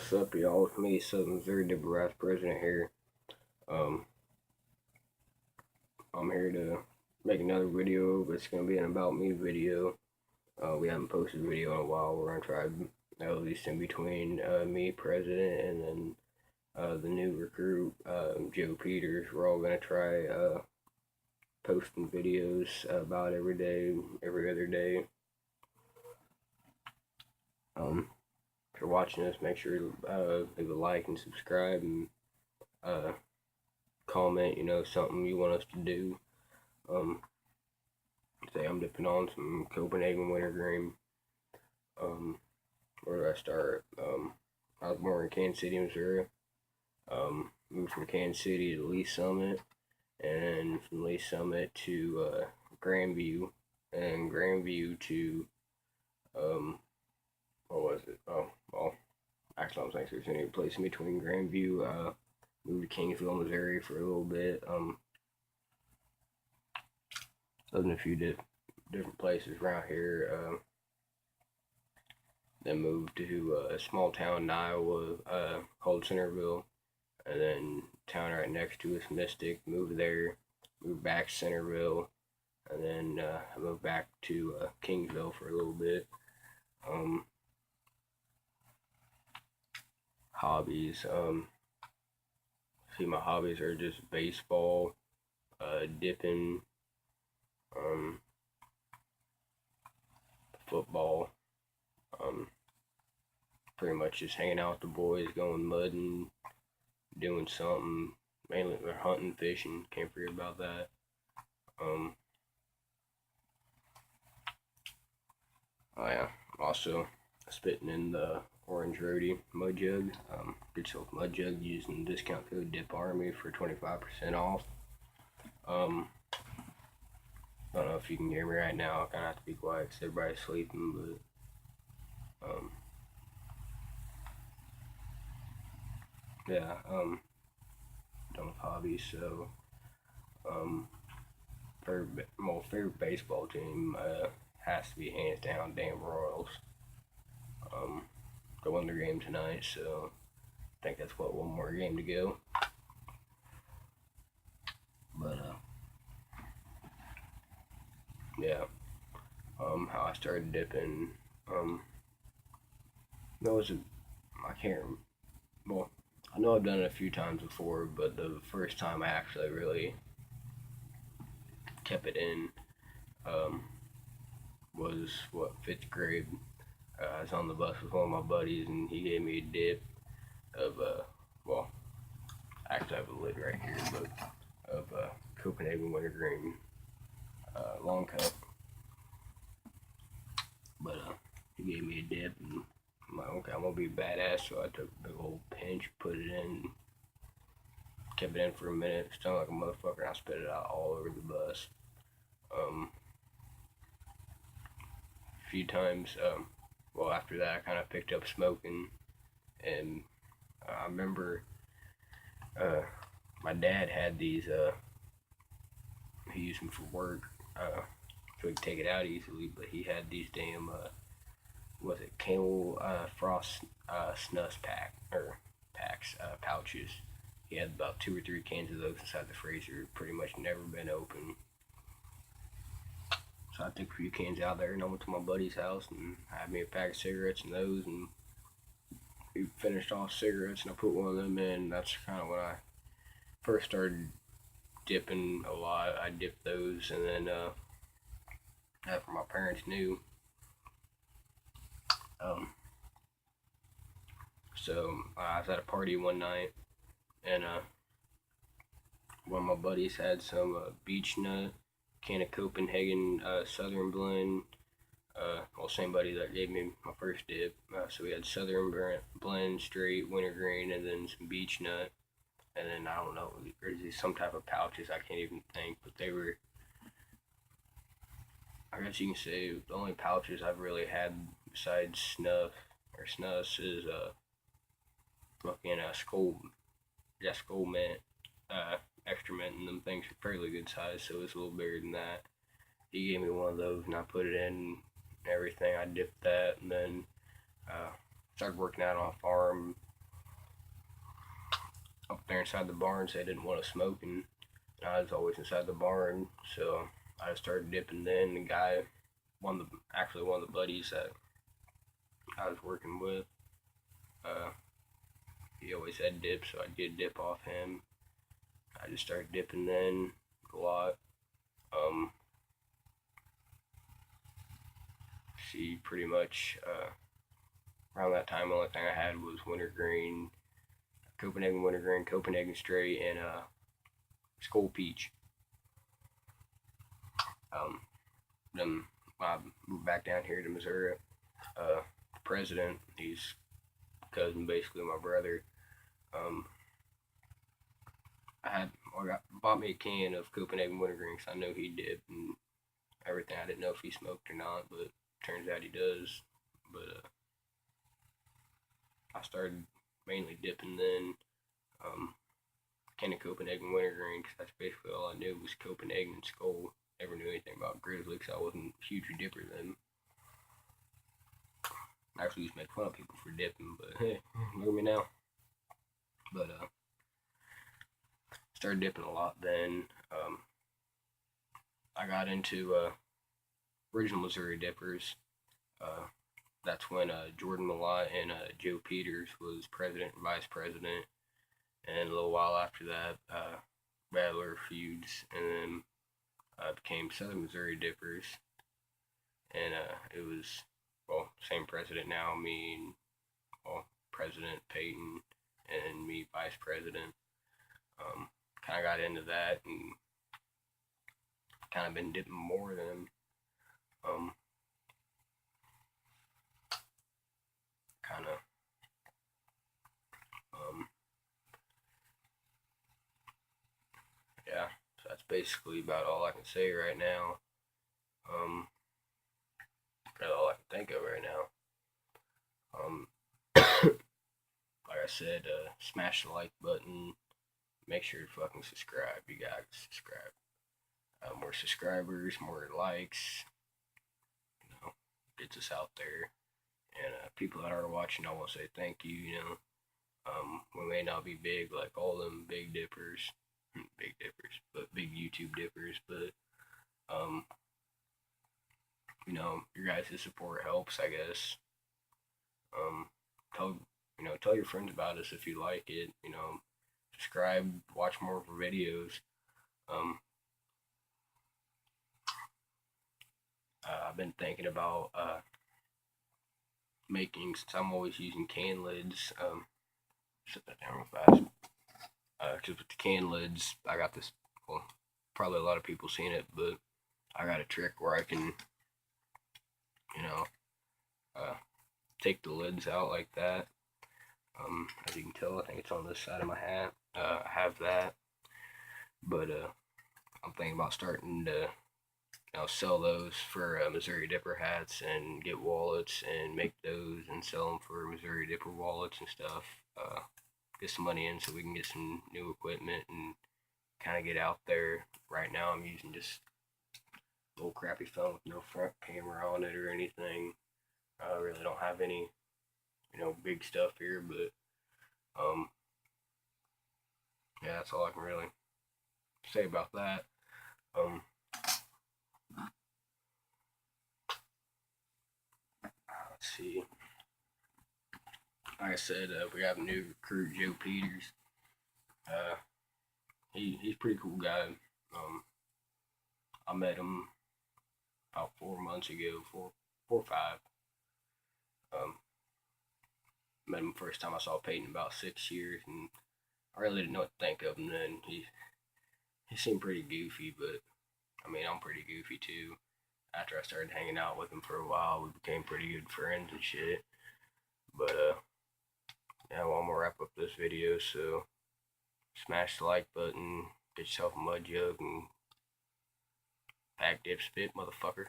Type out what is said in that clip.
What's up, y'all? It's me, Southern Missouri Vice President here. Um, I'm here to make another video, but it's gonna be an about me video. We haven't posted a video in a while. We're gonna try at least in between me, President, and then the new recruit, Joe Peters. We're all gonna try posting videos about every day, every other day. If you're watching this, make sure to leave a like and subscribe and comment, something you want us to do. Say I'm dipping on some Copenhagen wintergreen. Where do I start? I was born in Kansas City, Missouri. Moved from Kansas City to Lee Summit, and from Lee Summit to Grandview, and Grandview to what was it? Oh, well, actually, I don't think there's any place in between. Grandview, moved to Kingsville, Missouri for a little bit. Lived in a few different places around here. Then moved to a small town in Iowa called Centerville, and then town right next to us, Mystic. Moved there, moved back to Centerville, and then I moved back to Kingsville for a little bit. Hobbies. See, my hobbies are just baseball, dipping, football, pretty much just hanging out with the boys, going mudding, doing something, mainly they're hunting, fishing, can't forget about that. Oh yeah, also spitting in the orange roadie mud jug. Get yourself a mud jug using the discount code DIPARMY for 25% off. I don't know if you can hear me right now. I kind of have to be quiet because everybody's sleeping, but yeah, done with hobbies. So favorite baseball team has to be hands down damn Royals. They won their game tonight, so I think that's one more game to go. But yeah, how I started dipping. I can't. Well, I know I've done it a few times before, but the first time I actually really kept it in was fifth grade. I was on the bus with one of my buddies, and he gave me a dip of well, actually I have a lid right here, but of Copenhagen wintergreen long cup. But he gave me a dip, and I'm like, okay, I'm gonna be badass. So I took a big old pinch, put it in, kept it in for a minute, stung like a motherfucker, and I spit it out all over the bus. A few times. Well, after that, I kind of picked up smoking, and I remember my dad had these. He used them for work, so he could take it out easily. But he had these damn was it Camel Frost snus pouches. He had about 2 or 3 cans of those inside the freezer. Pretty much never been open. So I took a few cans out there, and I went to my buddy's house and had me a pack of cigarettes and those, and we finished off cigarettes, and I put one of them in. That's kind of when I first started dipping a lot. I dipped those, and then after my parents knew. So I was at a party one night, and one of my buddies had some beech nut, can of Copenhagen Southern blend. Well, same buddy that gave me my first dip. So we had Southern blend, straight wintergreen, and then some beech nut, and then I don't know, there's some type of pouches I can't even think, but they were. I guess you can say the only pouches I've really had besides snus is fucking skull mint, extra mint, and them things are fairly good size, so it's a little bigger than that. He gave me one of those, and I put it in and everything. I dipped that, and then started working out on a farm inside the barn said they didn't want to smoke, and I was always inside the barn, so I started dipping then. The guy, one of the buddies that I was working with, uh, he always had dip, so I did dip off him. I just started dipping then a lot. See, pretty much around that time, the only thing I had was wintergreen, Copenhagen wintergreen, Copenhagen straight, and Skull Peach. Then I moved back down here to Missouri. The president, he's cousin basically my brother. I bought me a can of Copenhagen wintergreen because I know he did and everything. I didn't know if he smoked or not, but turns out he does. But I started mainly dipping then. Can of Copenhagen wintergreen because that's basically all I knew was Copenhagen and Skull. Never knew anything about Grizzly because I wasn't a huge dipper then. I actually used to make fun of people for dipping, but hey, look at me now. But started dipping a lot then. I got into original Missouri dippers. That's when Jordan Malott and Joe Peters was president and vice president. And a little while after that, Rattler feuds, and then became Southern Missouri Dippers. And it was, well, same president now, me and, well, President Peyton, and me vice president. Kind of got into that and kind of been dipping more than kind of yeah, so that's basically about all I can say right now. That's all I can think of right now. Like I said, smash the like button. Make sure to fucking subscribe. You gotta subscribe. More subscribers, more likes. You know, gets us out there. And people that are watching, I want to say thank you. You know, we may not be big like all them big dippers, but big YouTube dippers. But you know, your guys' support helps, I guess. Tell your friends about us if you like it. You know, subscribe, watch more of our videos. I've been thinking about making, since I'm always using can lids. Set that down real fast. Because with the can lids, I got this. Well, probably a lot of people seen it, but I got a trick where I can, you know, take the lids out like that. As you can tell, I think it's on this side of my hat. I have that, but I'm thinking about starting to sell those for Missouri Dipper hats and get wallets and make those and sell them for Missouri Dipper wallets and stuff. Get some money in so we can get some new equipment and kind of get out there. Right now I'm using just a little crappy phone with no front camera on it or anything. I really don't have any, big stuff here, but yeah, that's all I can really say about that. Let's see. Like I said, we have a new recruit, Joe Peters. He's a pretty cool guy. I met him about 4 months ago, four or five. Met him first time I saw Peyton about 6 years, and I really didn't know what to think of him then. He seemed pretty goofy, but I mean, I'm pretty goofy too. After I started hanging out with him for a while, we became pretty good friends and shit. But yeah, well, I'm gonna wrap up this video, so smash the like button, get yourself a mud jug, and pack dip spit, motherfucker.